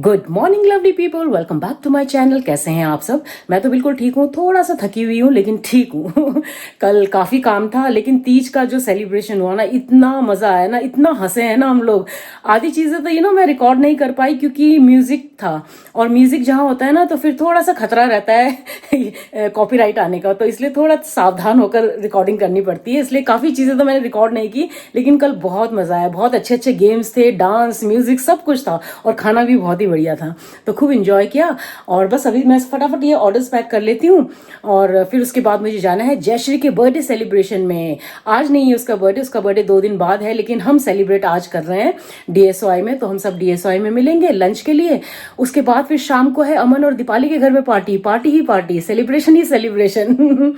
Good morning lovely people, welcome back to my channel. कैसे हैं आप सब? मैं तो बिल्कुल ठीक हूँ, थोड़ा सा थकी हुई हूँ लेकिन ठीक हूँ। कल काफी काम था लेकिन तीज का जो सेलिब्रेशन हुआ ना, इतना मजा आया ना, इतना हंसे हैं ना हम लोग। आधी चीजें तो मैं रिकॉर्ड नहीं कर पाई क्योंकि म्यूजिक था, और म्यूजिक जहाँ होता है ना तो फिर थोड़ा सा खतरा रहता है कॉपीराइट आने का, तो इसलिए थोड़ा सावधान होकर रिकॉर्डिंग करनी पड़ती है। इसलिए काफी चीजें तो मैंने रिकॉर्ड नहीं की, लेकिन कल बहुत मजा आया। बहुत अच्छे अच्छे गेम्स थे, डांस, म्यूजिक सब कुछ था, और खाना भी बहुत ही बढ़िया था, तो खूब इंजॉय किया। और बस अभी मैं फटाफट ये ऑर्डर्स पैक कर लेती हूँ, और फिर उसके बाद मुझे जाना है जयश्री के बर्थडे सेलिब्रेशन में। आज नहीं है उसका बर्थडे 2 दिन बाद है, लेकिन हम सेलिब्रेट आज कर रहे हैं डीएसओआई में, तो हम सब डीएसओआई में मिलेंगे लंच के लिए। उसके बाद फिर शाम को है अमन और दीपाली के घर में पार्टी, पार्टी ही पार्टी, सेलिब्रेशन ही सेलिब्रेशन।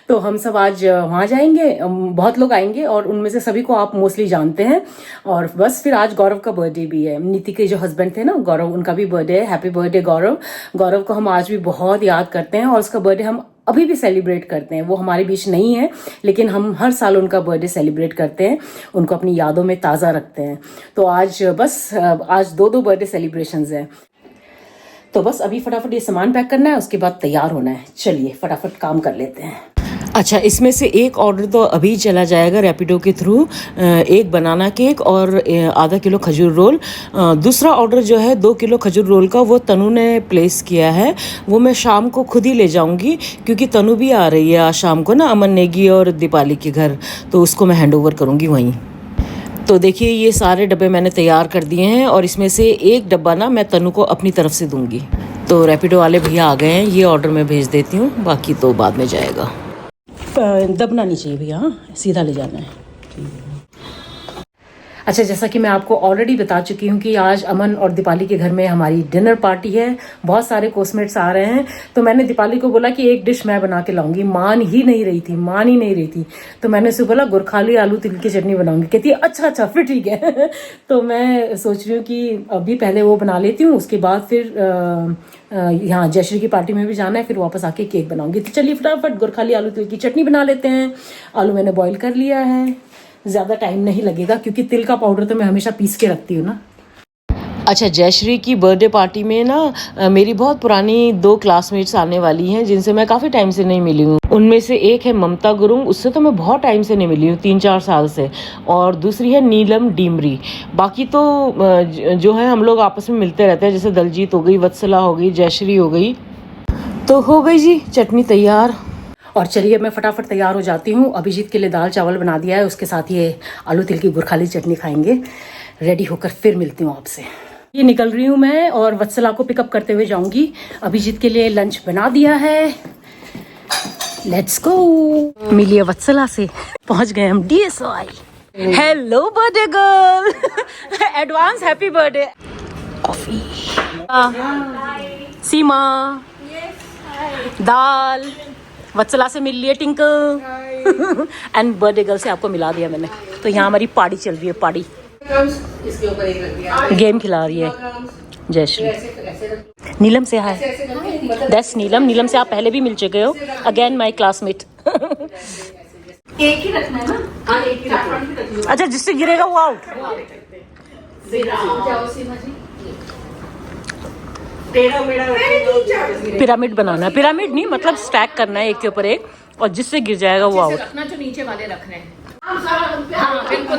तो हम सब आज वहां जाएंगे, बहुत लोग आएंगे और उनमें से सभी को आप मोस्टली जानते हैं। और बस फिर आज गौरव का बर्थडे भी है, नीति के जो हस्बैंड थे ना गौरव, उनका भी बर्थडे है। हैप्पी बर्थडे गौरव। गौरव को हम आज भी बहुत याद करते हैं, और उसका बर्थडे हम अभी भी सेलिब्रेट करते हैं। वो हमारे बीच नहीं है, लेकिन हम हर साल उनका बर्थडे सेलिब्रेट करते हैं, उनको अपनी यादों में ताज़ा रखते हैं। तो आज बस आज दो बर्थडे सेलिब्रेशंस हैं। तो बस अभी फटाफट ये सामान पैक करना है, उसके बाद तैयार होना है। चलिए फटाफट काम कर लेते हैं। अच्छा, इसमें से एक ऑर्डर तो अभी चला जाएगा रैपिडो के थ्रू, एक बनाना केक और आधा किलो खजूर रोल। दूसरा ऑर्डर जो है 2 किलो खजूर रोल का, वो तनु ने प्लेस किया है। वो मैं शाम को खुद ही ले जाऊंगी, क्योंकि तनु भी आ रही है आज शाम को ना, अमन नेगी और दीपाली के घर, तो उसको मैं हैंड ओवर करूँगी वहीं। तो देखिए ये सारे डब्बे मैंने तैयार कर दिए हैं, और इसमें से एक डब्बा ना मैं तनु को अपनी तरफ से दूंगी। तो रैपिडो वाले भैया आ गए हैं, ये ऑर्डर मैं भेज देती हूँ, बाकी तो बाद में जाएगा। दबना नहीं चाहिए भैया, हाँ सीधा ले जाना है। अच्छा, जैसा कि मैं आपको ऑलरेडी बता चुकी हूँ कि आज अमन और दीपाली के घर में हमारी डिनर पार्टी है। बहुत सारे कोस्मेट्स आ रहे हैं, तो मैंने दीपाली को बोला कि एक डिश मैं बना के लाऊंगी। मान ही नहीं रही थी। तो मैंने उसे बोला गुरखाली आलू तिल की चटनी बनाऊंगी। कहती है अच्छा फिर ठीक है। तो मैं सोच रही हूँ कि अभी पहले वो बना लेती हूँ, उसके बाद फिर यहाँ जयश्री की पार्टी में भी जाना है, फिर वापस आके केक बनाऊंगी। तो चलिए फटाफट गुरखाली आलू तिल की चटनी बना लेते हैं। आलू मैंने बॉईल कर लिया है, ज़्यादा टाइम नहीं लगेगा क्योंकि तिल का पाउडर तो मैं हमेशा पीस के रखती हूँ ना। अच्छा, जयश्री की बर्थडे पार्टी में ना मेरी बहुत पुरानी 2 क्लासमेट्स आने वाली हैं, जिनसे मैं काफ़ी टाइम से नहीं मिली हूँ। उनमें से एक है ममता गुरुंग, उससे तो मैं बहुत टाइम से नहीं मिली हूँ, 3-4 साल से, और दूसरी है नीलम डीमरी। बाकी तो जो है हम लोग आपस में मिलते रहते हैं, जैसे दलजीत हो गई, वत्सला हो गई, जयश्री हो गई। तो हो गई जी चटनी तैयार। और चलिए मैं फटाफट तैयार हो जाती हूँ। अभिजीत के लिए दाल चावल बना दिया है, उसके साथ ये आलू तिल की गुरखाली चटनी खाएंगे। रेडी होकर फिर मिलती हूँ आपसे। ये निकल रही हूँ मैं, और वत्सला को पिकअप करते हुए जाऊंगी। अभिजीत के लिए लंच बना दिया है, लेट्स गो। मिलिए वत्सला से, पहुंच गए हम DSOI. Hello birthday girl, advance happy birthday. Coffee, Seema, दाल, वत्सला से मिल लिए टिंकल, एंड बर्थडे गर्ल से आपको मिला दिया मैंने। तो यहाँ हमारी पार्टी चल रही है, पार्टी गेम खिला रही है जयश्री। नीलम से हाय, दैट्स नीलम से आप पहले भी मिल चुके हो, अगेन माय क्लासमेट। एक ही रखना है ना? हाँ, एक ही रखना। अच्छा, जिससे गिरेगा वो आउट। पिरामिड बनाना है, पिरामिड नहीं मतलब स्टैक करना है एक के ऊपर एक, और जिससे गिर जाएगा वो आउट। रखना जो नीचे वाले रखने हैं। हाँ बिल्कुल।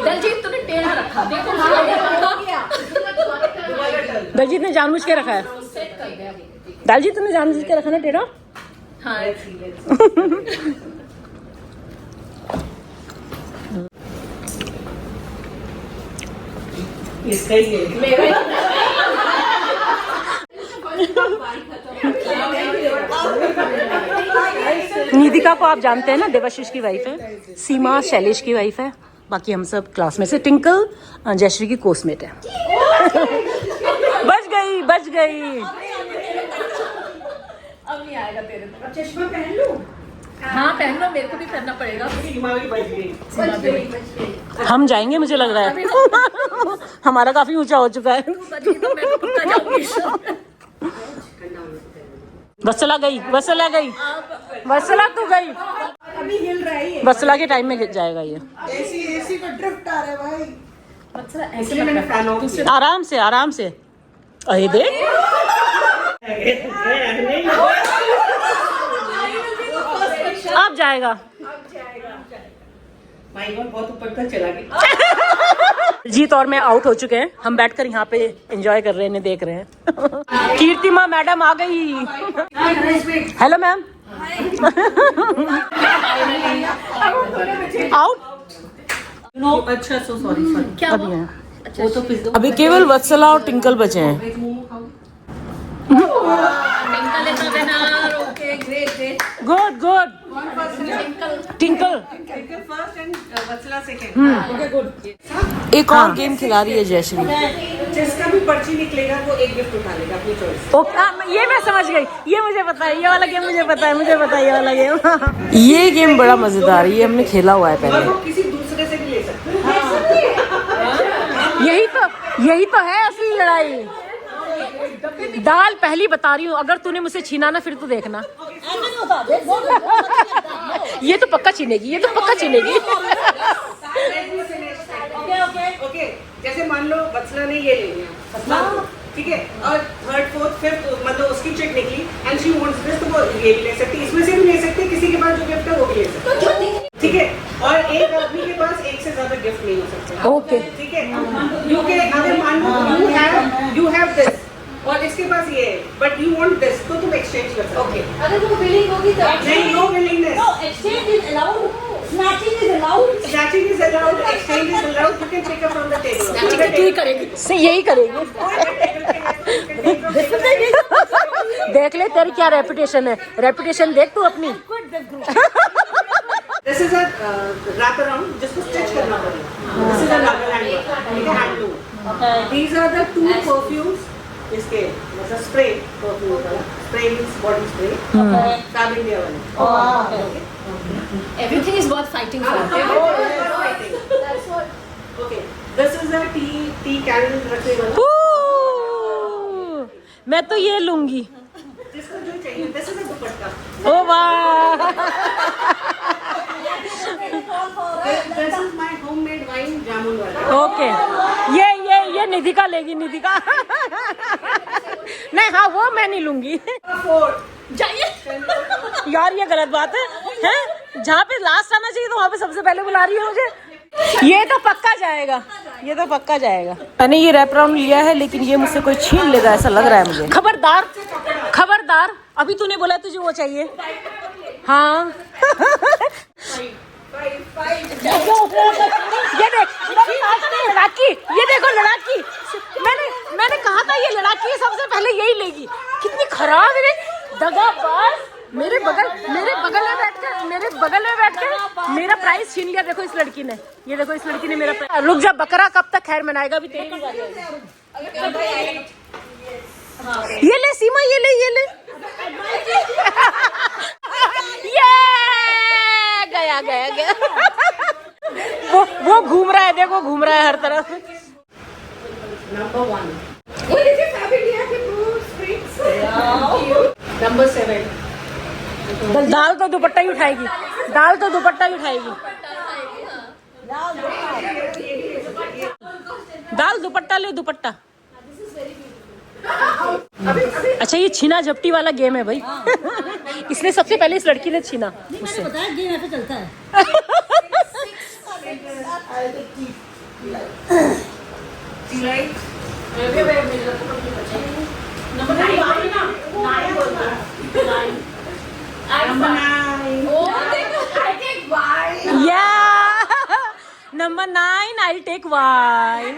दलजीत तूने टेढ़ा रखा, देखो दलजीत ने जानबूझ के रखा है। दलजीत तुमने जानबूझ के रखा ना टेढ़ा। हाँ इसका ही है मेरा। निधिका को आप जानते हैं ना, देवाशीष की वाइफ है। सीमा शैलेश की वाइफ है। बाकी हम सब क्लास में से, टिंकल जयश्री की कोसमेट है। बच गई। अब नहीं आएगा तेरे तो। चश्मा पहन लूं? हाँ पहन लो, मेरे को भी करना पड़ेगा। सीमा भी बच गई। हम जाएंगे मुझे लग रहा है। हमारा काफी ऊंचा हो चुका है। वत्सला गई, वत्सला तू गई। अभी हिल रहा है। वत्सला के टाइम में जाएगा ये। एसी का ड्रिफ्ट आ रहा है भाई। इसलिए मैंने फैन ऑफ किया। आराम से आराम से। अरे देख अब जाएगा। माय गॉड, बहुत ऊपर तक चला गया। जीत और मैं आउट हो चुके हैं। हम बैठकर यहाँ पे एंजॉय कर रहे हैं, इन्हें देख रहे हैं। कीर्तिमा मैडम आ गई। Hello ma'am. आउट। अच्छा, सो सॉरी क्या अभी हैं। वो तो पिज्जा अभी केवल वत्सला और टिंकल बचे हैं। Okay, great. Good good. Tinkle first and Vatsala second. Okay, good. एक और गेम खिला रही है जयश्री। जिसका भी पर्ची निकलेगा वो एक गिफ्ट उठा लेगा अपनी चॉइस। ओके, ये मैं समझ गई। ये मुझे पता है, ये वाला गेम मुझे पता है, मुझे पता है ये वाला गेम। ये गेम बड़ा मजेदार है, ये हमने खेला हुआ है और पहले। वो किसी दूसरे से भी ले सकते हैं। यही तो है असली लड़ाई। दाल पहली बता रही हूँ, अगर तूने मुझसे छीना ना फिर तू देखना। ये तो पक्का छीनेगी, ये तो पक्का छीनेगी। ओके, जैसे मान लो वत्सला ने ये ले लिया, ठीक है, और थर्ड फोर्थ फिफ्थ मतलब उसकी चिट निकली एंड शी वांट्स दिस, तो वो ये भी ले सकती है, इसमें से भी ले सकती है, किसी के पास जो गिफ्ट है वो भी ले सकते हैं, ठीक है। और एक आदमी के पास एक से ज्यादा गिफ्ट नहीं हो सकते। ओके, ठीक है, क्योंकि अगर मान लो यू हैव दिस और इसके पास ये है बट यू वांट दिस, तो तुम एक्सचेंज कर सकते हो। ओके, अगर वो बिलिंग होगी तो नहीं, no willingness, no exchange is allowed, snatching is allowed, snatching is allowed, exchange is allowed, you can pick up from the table. यही करेगी, यही करेगी। देख ले तेरी क्या रेपुटेशन है, रेपुटेशन देख तू अपनी। This is a wrap around जिसको stitch करना पड़ेगा। This is a rubber hand work, ठीक है, hand tool. These are the two perfumes. इसके मतलब spray perfume का, spray means body spray. Fab India वाले। everything is worth fighting for. That's what. Okay, this is a tea candle रखने वाला। मैं तो ये लूंगी। जिसको जो चाहिए। This is a दुपट्टा। ओ वाह। This is my homemade wine जामुन वाला। ओके, ये निधिका लेगी, निधिका। नहीं, हाँ वो मैं नहीं लूंगी। यार ये गलत बात है, हैं? जहाँ पे लास्ट आना चाहिए तो वहाँ पे सबसे पहले बुला रही है मुझे। ये तो पक्का जाएगा, ये तो पक्का जाएगा। मैंने ये रैप राउंड लिया है लेकिन ये मुझसे कोई छीन लेगा ऐसा लग रहा है मुझे। खबरदार, खबरदार, अभी तूने बोला तुझे वो चाहिए। हाँ। ये देख लड़ाकी, ये देखो लड़ाकी। मैंने कहा था ये लड़ाकी सबसे पहले यही लेगी। कितनी खराब है, दगाबाज। मेरे बगल में बैठकर मेरा प्राइस छीन लिया। देखो इस लड़की ने, ये देखो इस लड़की ने मेरा प्राइस। रुक जा, बकरा कब तक खैर मनाएगा, अभी तेरी बारी आएगी। ये ले सीमा, ये ले ये गया। वो घूम रहा है, देखो घूम रहा है हर तरफ। Number 1. What is it? Fab India के fruit springs. Number 7. दाल तो दुपट्टा ही उठाएगी, दाल तो दुपट्टा ही उठाएगी। दाल दुपट्टा ले, दुपट्टा। अच्छा ये छीना झपटी वाला गेम है भाई। इसने सबसे पहले इस लड़की ने छीना मुझसे। पता है गेम ऐसे चलता है। Number 9, I'll take wine.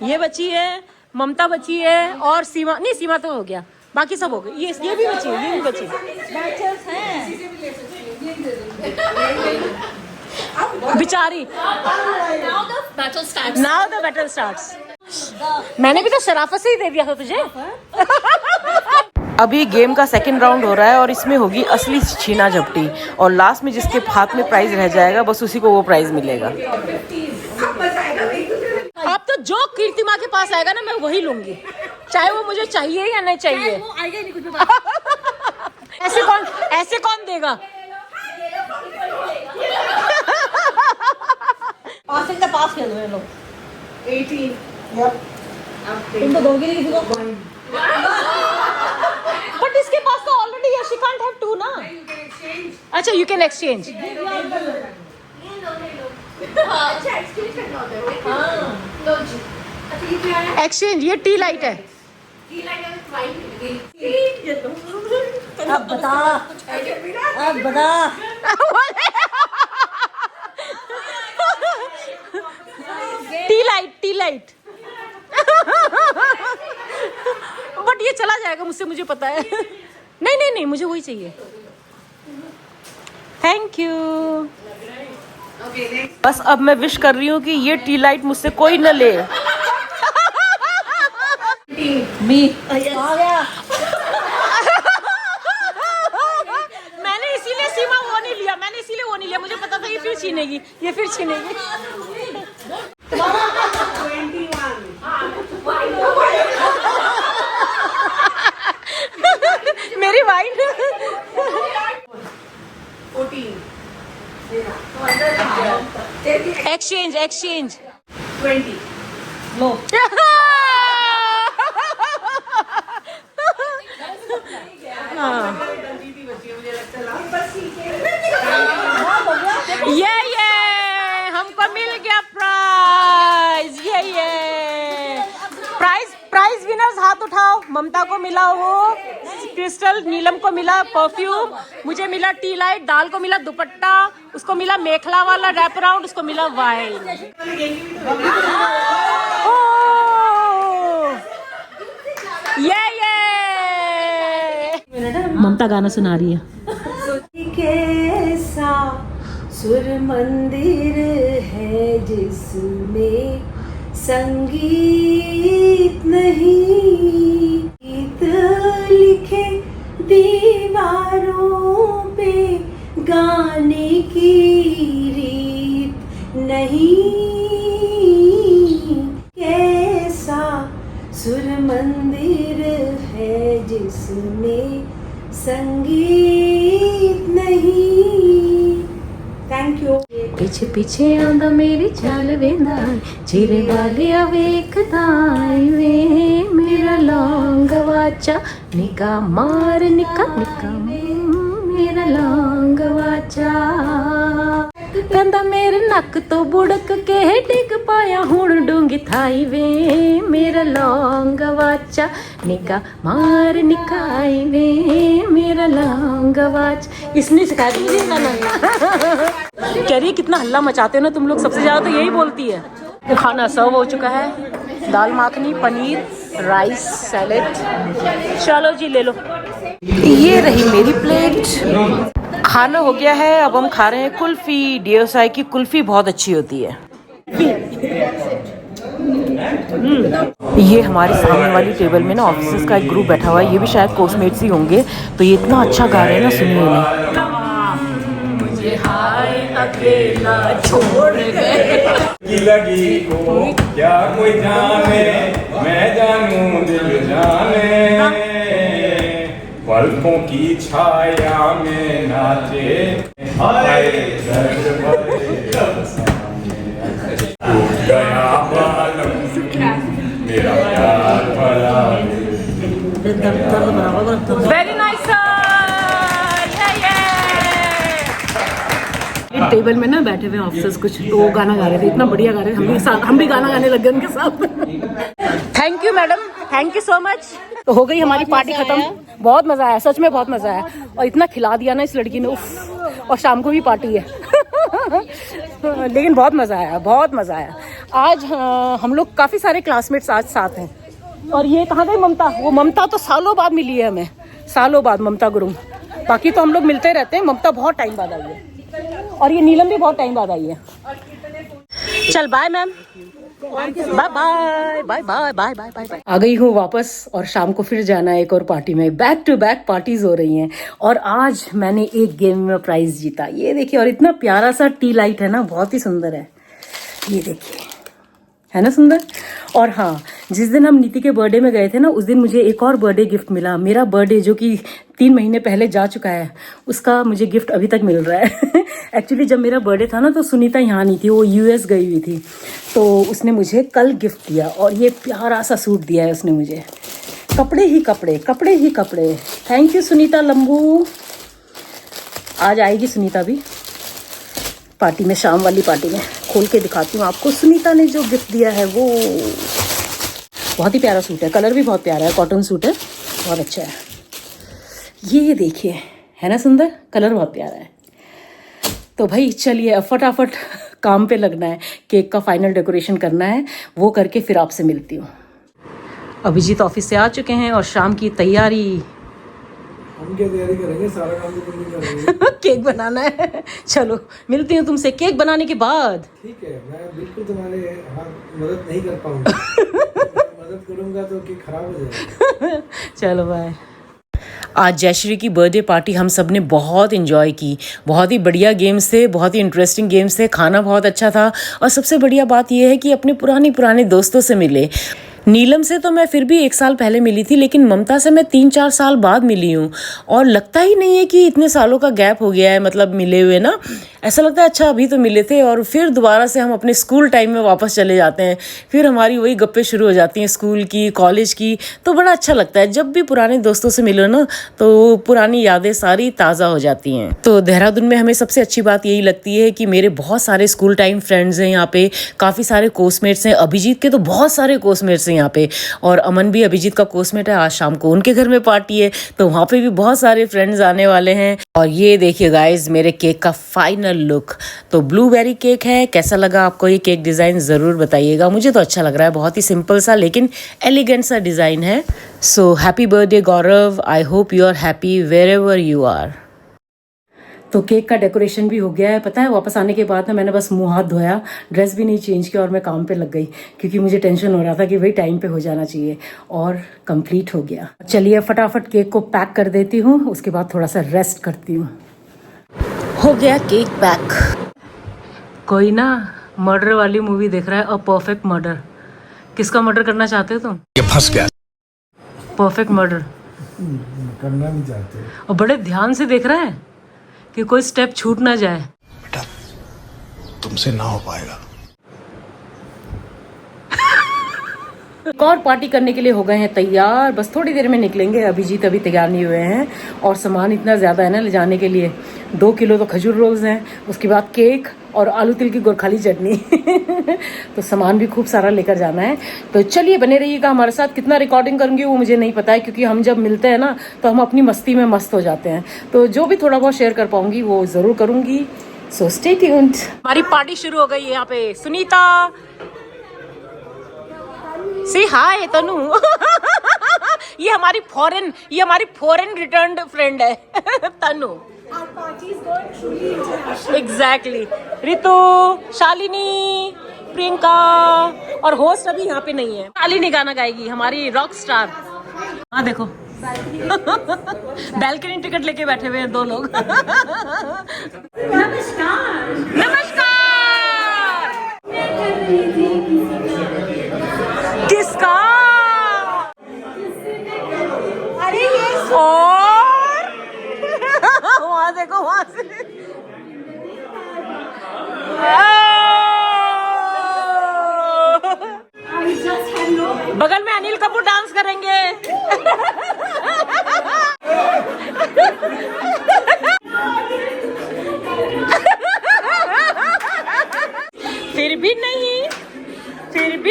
ये बची है, ममता बची है और सीमा, नहीं सीमा तो हो गया, बाकी सब हो गए। ये भी बची है, ये भी बची बेचारी। Now the battle starts. मैंने भी तो शराफत से ही दे दिया था तुझे। अभी गेम का सेकंड राउंड हो रहा है और इसमें होगी असली छीना झपटी और लास्ट में जिसके हाथ में प्राइज रह जाएगा बस उसी को वो प्राइज मिलेगा। अब तो जो कीर्तिमा के पास आएगा ना मैं वही लूंगी, चाहे वो मुझे चाहिए या नहीं चाहिए। ऐसे कौन देगा? पासिंग का पास खेल रहे हैं लोग 18 Yep. अब तुम तो दोगे नहीं किसी को बट इसके पास तो ऑलरेडी है, शी कांट हैव टू ना। you can exchange अच्छा यू कैन एक्सचेंज। एक्सचेंज, ये टी लाइट है। अब बता टी लाइट बट ये चला जाएगा मुझसे, मुझे पता है। नहीं मुझे वही चाहिए। Thank you. okay next बस अब मैं विश कर रही हूँ कि ये टी लाइट मुझसे कोई न ले। मी आ गया मैंने इसीलिए सीमा वो नहीं लिया, मुझे पता था ये फिर छीनेगी। 21 मेरी वाइन। 14 एक्सचेंज 20 लो जीती बची है मुझे लगता है लास्ट ये हमको मिल गया प्राइज। ये प्राइज विनर्स हाथ उठाओ। ममता को मिला वो क्रिस्टल, नीलम को मिला परफ्यूम, मुझे मिला टी लाइट, दाल को मिला दुपट्टा, उसको मिला मेखला वाला रैप अराउंड, उसको मिला वाइन। ये ममता गाना सुना रही है। कैसा सुर मंदिर है जिसमें संगीत नहीं, गीत लिखे दीवारों पे गाने की रीत नहीं। कैसा सुर मंदिर है जिसमें संगीत नहीं। Thank you. पीछे पीछे आंदा मेरी चाल वेंदा, चिरे वालिया वेखदा वे मेरा लौंग वाचा, निका मार निका मेरा लौंग वाचा। कहंदा मेरे नक तो बुड़क के डिग पाया हुण डूंगी थाई वे मेरा लौंग वाचा, निका मार निकाई वे मेरा लौंग वाचा। इसने सिखा दी मुझे गाना। कह रही है कितना हल्ला मचाते हो ना तुम लोग, सबसे ज्यादा तो यही बोलती है। खाना सर्व हो चुका है, दाल माखनी, पनीर, राइस, सैलेड। चलो जी ले लो। ये रही मेरी प्लेट। खाना हो गया है, अब हम खा रहे हैं कुल्फी। DSI की कुल्फी बहुत अच्छी होती है। ये हमारे सामने वाली टेबल में ना ऑफिसर्स का एक ग्रुप बैठा हुआ है, ये भी शायद कोर्समेट्स ही होंगे, तो ये इतना अच्छा गा रहे हैं ना, सुनिए इन्हें। मुझे हाय अकेला छोड़ गए लगी को क्या कोई जाने, मैं जानूं दिल जाने, पलकों की छाया में नाचे हाय दर्द भरे टूट गया बालम मेरा प्यार भरा। Very nice sir. टेबल में ना बैठे हुए ऑफिसर्स कुछ तो वो गाना गा रहे थे, इतना बढ़िया गा रहे थे, हम भी गाना गाने लग गए उनके साथ। Thank you madam, thank you so much. तो हो गई हमारी पार्टी खत्म। बहुत मजा आया, सच में बहुत मजा आया, और इतना खिला दिया ना इस लड़की ने, उफ। और शाम को भी पार्टी है। लेकिन बहुत मजा आया, बहुत मजा आया। आज हम लोग काफी सारे क्लासमेट्स आज साथ हैं। और ये कहाँ गई ममता? वो ममता तो सालों बाद मिली है हमें, सालों बाद ममता गुरुंग। बाकी तो हम लोग मिलते रहते हैं, ममता बहुत टाइम बाद आई है। और ये नीलम भी बहुत टाइम बाद आई है। चल bye ma'am, bye bye bye bye bye bye bye. आ गई हूँ वापस, और शाम को फिर जाना है एक और पार्टी में। बैक टू बैक पार्टीज हो रही हैं, और आज मैंने एक गेम में प्राइज जीता। ये देखिए, और इतना प्यारा सा टी लाइट है ना, बहुत ही सुंदर है। ये देखिए, है ना सुंदर। और हाँ, जिस दिन हम नीति के बर्थडे में गए थे ना, उस दिन मुझे एक और बर्थडे गिफ्ट मिला। मेरा बर्थडे जो कि 3 महीने पहले जा चुका है, उसका मुझे गिफ्ट अभी तक मिल रहा है। एक्चुअली जब मेरा बर्थडे था ना तो सुनीता यहाँ नहीं थी, वो यूएस गई हुई थी, तो उसने मुझे कल गिफ्ट दिया और ये प्यारा सा सूट दिया है उसने मुझे। कपड़े ही कपड़े, कपड़े ही कपड़े। थैंक यू सुनीता लंबू। आज आएगी सुनीता भी पार्टी में, शाम वाली पार्टी में। खोल के दिखाती हूँ आपको सुनीता ने जो गिफ्ट दिया है वो। बहुत ही प्यारा सूट है, कलर भी बहुत प्यारा है, कॉटन सूट है, बहुत अच्छा है। ये देखिए, है ना सुंदर, कलर बहुत प्यारा है। तो भाई चलिए अब फटाफट काम पे लगना है, केक का फाइनल डेकोरेशन करना है, वो करके फिर आपसे मिलती हूँ। अभिजीत ऑफिस से आ चुके हैं और शाम की तैयारी। हम क्या तैयारी करेंगे, सारा काम तो तुम ही करेंगे। केक बनाना है। चलो मिलती हूँ तुमसे केक बनाने के बाद। ठीक है, मैं बिल्कुल तुम्हारे हाथ मदद नहीं कर पाऊंगा। मदद करूंगा तो केक खराब हो जाएगा। चलो बाय। आज जयश्री की बर्थडे पार्टी हम सब ने बहुत इन्जॉय की, बहुत ही बढ़िया गेम्स थे, बहुत ही इंटरेस्टिंग गेम्स थे, खाना बहुत अच्छा था और सबसे बढ़िया बात यह है कि अपने पुराने दोस्तों से मिले। नीलम से तो मैं फिर भी 1 साल पहले मिली थी, लेकिन ममता से मैं 3-4 साल बाद मिली हूँ और लगता ही नहीं है कि इतने सालों का गैप हो गया है, मतलब मिले हुए ना। ऐसा लगता है अच्छा अभी तो मिले थे और फिर दोबारा से हम अपने स्कूल टाइम में वापस चले जाते हैं, फिर हमारी वही गप्पें शुरू हो जाती हैं स्कूल की, कॉलेज की। तो बड़ा अच्छा लगता है जब भी पुराने दोस्तों से मिलो ना, तो पुरानी यादें सारी ताज़ा हो जाती हैं। तो देहरादून में हमें सबसे अच्छी बात यही लगती है कि मेरे बहुत सारे स्कूल टाइम फ्रेंड्स हैं यहाँ पे, काफ़ी सारे कोर्समेट्स हैं। अभिजीत के तो बहुत सारे कोर्समेट्स हैं यहाँ पे, और अमन भी अभिजीत का कोर्समेट है। आज शाम को उनके घर में पार्टी है, तो वहाँ पे भी बहुत सारे फ्रेंड्स आने वाले हैं। और ये देखिए गाइज मेरे केक का फाइनल लुक, तो ब्लूबेरी केक है। कैसा लगा आपको ये केक डिज़ाइन ज़रूर बताइएगा। मुझे तो अच्छा लग रहा है, बहुत ही सिंपल सा लेकिन एलिगेंट सा डिज़ाइन है। So happy birthday Gaurav, I hope you are happy wherever you are. तो केक का डेकोरेशन भी हो गया है। पता है वापस आने के बाद ना मैंने बस मुंह हाथ धोया, ड्रेस भी नहीं चेंज किया और मैं काम पे लग गई, क्योंकि मुझे टेंशन हो रहा था कि भाई टाइम पे हो जाना चाहिए, और कंप्लीट हो गया। चलिए फटाफट केक को पैक कर देती हूँ, उसके बाद थोड़ा सा रेस्ट करती हूँ। हो गया केक पैक। कोई ना मर्डर वाली मूवी देख रहा है, अ परफेक्ट मर्डर। किसका मर्डर करना चाहते हो तुम? ये फंस गया। परफेक्ट मर्डर करना नहीं चाहते। और बड़े ध्यान से देख रहा है कि कोई स्टेप छूट ना जाए। बेटा तुमसे ना हो पाएगा। एक और पार्टी करने के लिए हो गए हैं तैयार, बस थोड़ी देर में निकलेंगे। अभिजीत अभी तैयार नहीं हुए हैं और सामान इतना ज़्यादा है ना ले जाने के लिए। 2 किलो तो खजूर रोल्स हैं, उसके बाद केक और आलू तिल की गोरखाली चटनी। तो सामान भी खूब सारा लेकर जाना है। तो चलिए बने रहिएगा हमारे साथ। कितना रिकॉर्डिंग करूँगी वो मुझे नहीं पता है, क्योंकि हम जब मिलते हैं ना तो हम अपनी मस्ती में मस्त हो जाते हैं। तो जो भी थोड़ा बहुत शेयर कर पाऊंगी वो ज़रूर करूँगी। So stay tuned. हमारी पार्टी शुरू हो गई है यहाँ पे। सुनीता सी हाय तनु। ये हमारी फॉरेन रिटर्न्ड फ्रेंड है तनु। एग्जैक्टली। रितु, शालिनी, प्रियंका, और होस्ट अभी यहाँ पे नहीं है। शालिनी गाना गाएगी, हमारी रॉक स्टार। हाँ देखो बैल्कनी टिकट लेके बैठे हुए हैं 2 लोग। नमस्कार नमस्कार। किसका? अरे ये और वहां देखो, वहां से बगल में अनिल कपूर डांस करेंगे। फिर भी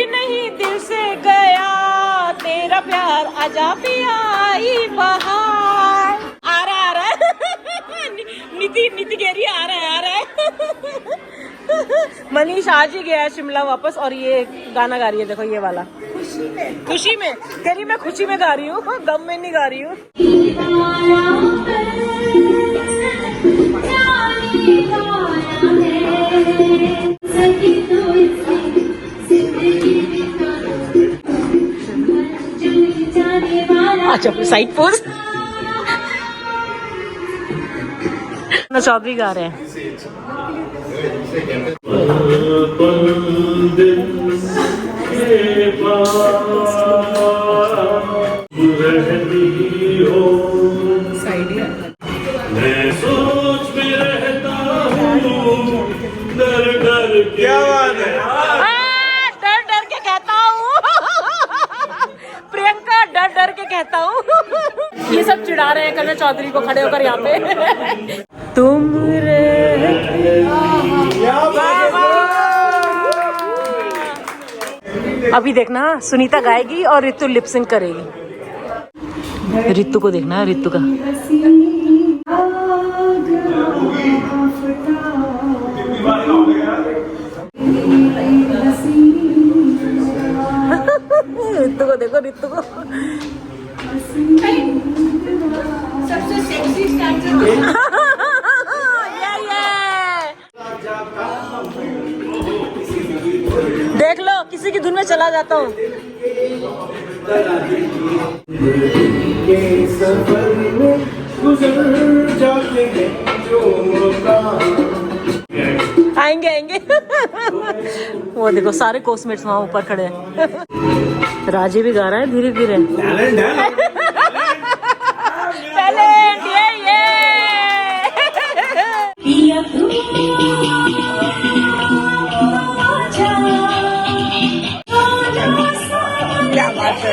नहीं दिल से गया तेरा प्यार, आजा पिया आई बहार। आ रहा है नीति गेरी आ रहा है। मनीष आज ही गया शिमला वापस, और ये गाना गा रही है देखो, ये वाला खुशी में कह रही, मैं खुशी में गा रही हूँ, गम में नहीं गा रही हूँ। अच्छा साइड पोज। चौधरी गा रहे हैं। मैं सोच में रहता हूँ डर डर क्या बात है डर डर के कहता हूँ प्रियंका डर डर के कहता हूँ ये सब चिढ़ा रहे हैं कन्या चौधरी को खड़े होकर यहाँ पे तुम अभी देखना सुनीता गाएगी और रितु लिपसिंग करेगी। रितु को देखना है, रितु का रितु को देखो, रितु को सबसे सेक्सी स्टैंडर्ड देख लो किसी की धुन में चला जाता हूँ। आएंगे आएंगे वो देखो सारे कोस्मेट्स वहाँ ऊपर खड़े हैं। राजे भी गा रहा है धीरे धीरे। टैलेंट ये क्या बात है।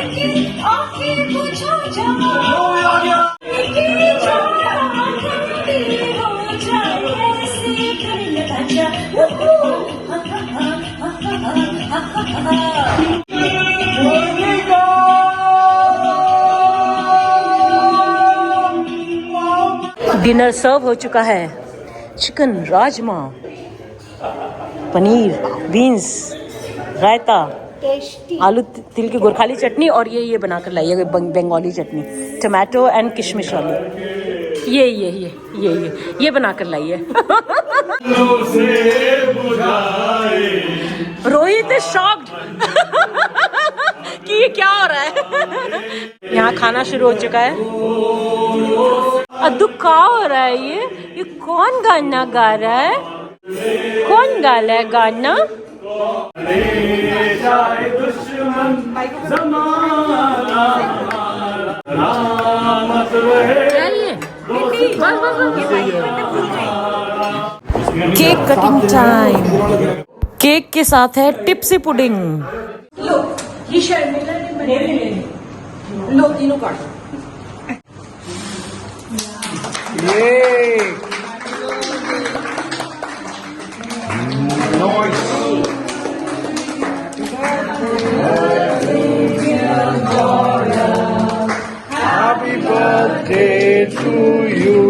डिनर सर्व हो चुका है। चिकन, राजमा, पनीर, बीन्स, रायता, आलू तिल की गुरखाली चटनी और ये बनाकर लाई है बंगाली चटनी, टमाटो एंड किशमिश वाली। ये बनाकर लाई है। रोहित इज शॉक्ड कि ये क्या हो रहा है। यहाँ खाना शुरू हो चुका है। अद्दू क्या हो रहा है ये कौन गाना गा रहा है? कौन गा रहा है गाना? Cake cutting time. केक के साथ है टिप्सी पुडिंग। ये शर्मिला ने बने लो तीनों काटो। Happy birthday to you.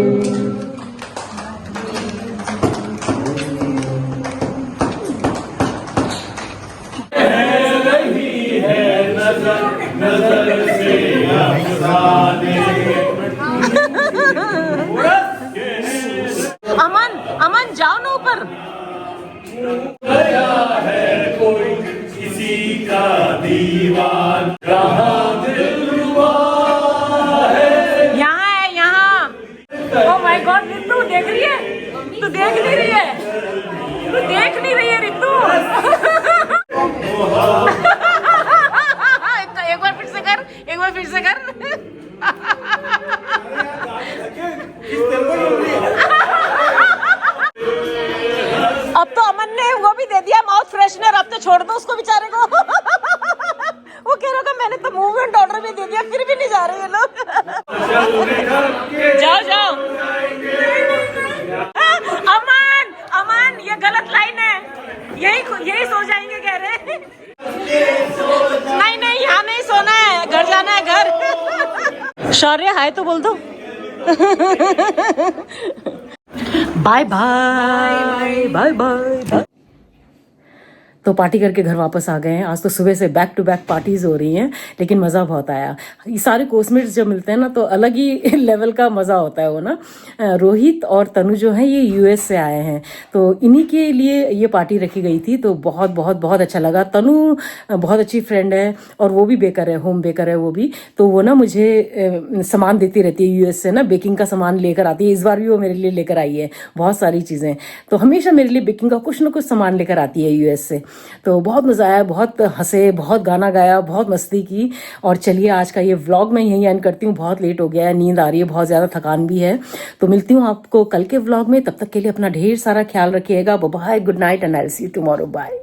अमन अमन जाओ ना ऊपर। है कोई किसी का दीवान कहाँ दिल रुबा है। यहाँ है यहाँ। ओ माय गॉड रितु देख रही है? तू देख नहीं रही है? तू देख नहीं रही है रितु? एक बार फिर से कर, एक बार फिर से कर। अब तो अमन ने वो भी दे दिया माउथ फ्रेशनर। अब तो छोड़ दो उसको बेचारे को। वो कह रहा था मैंने तो मूवमेंट ऑर्डर भी दे दिया फिर भी नहीं जा रहे ये लोग। जाओ जाओ। अमन अमन ये गलत लाइन है। यही सो जाएंगे कह रहे। नहीं नहीं यहाँ नहीं सोना है, घर जाना है घर। शौर्य हाय तो बोल दो। Bye bye bye bye. तो पार्टी करके घर वापस आ गए हैं। आज तो सुबह से बैक टू बैक पार्टीज हो रही हैं, लेकिन मज़ा बहुत आया। ये सारे कोस्मेट्स जब मिलते हैं ना तो अलग ही लेवल का मज़ा होता है वो ना। रोहित और तनु जो हैं ये यूएस से आए हैं, तो इन्हीं के लिए ये पार्टी रखी गई थी। तो बहुत बहुत बहुत अच्छा लगा। तनु बहुत अच्छी फ्रेंड है और वो भी बेकर है, होम बेकर है वो भी। तो वो ना मुझे सामान देती रहती है यूएस से ना, बेकिंग का सामान लेकर आती है। इस बार भी वो मेरे लिए लेकर आई है बहुत सारी चीज़ें। तो हमेशा मेरे लिए बेकिंग का कुछ ना कुछ सामान लेकर आती है यूएस से। तो बहुत मज़ा आया, बहुत हंसे, बहुत गाना गाया, बहुत मस्ती की। और चलिए आज का ये व्लॉग मैं यहीं एंड करती हूँ, बहुत लेट हो गया है, नींद आ रही है, बहुत ज़्यादा थकान भी है। तो मिलती हूँ आपको कल के व्लॉग में, तब तक के लिए अपना ढेर सारा ख्याल रखिएगा। Bye, good night and I will see you tomorrow. Bye.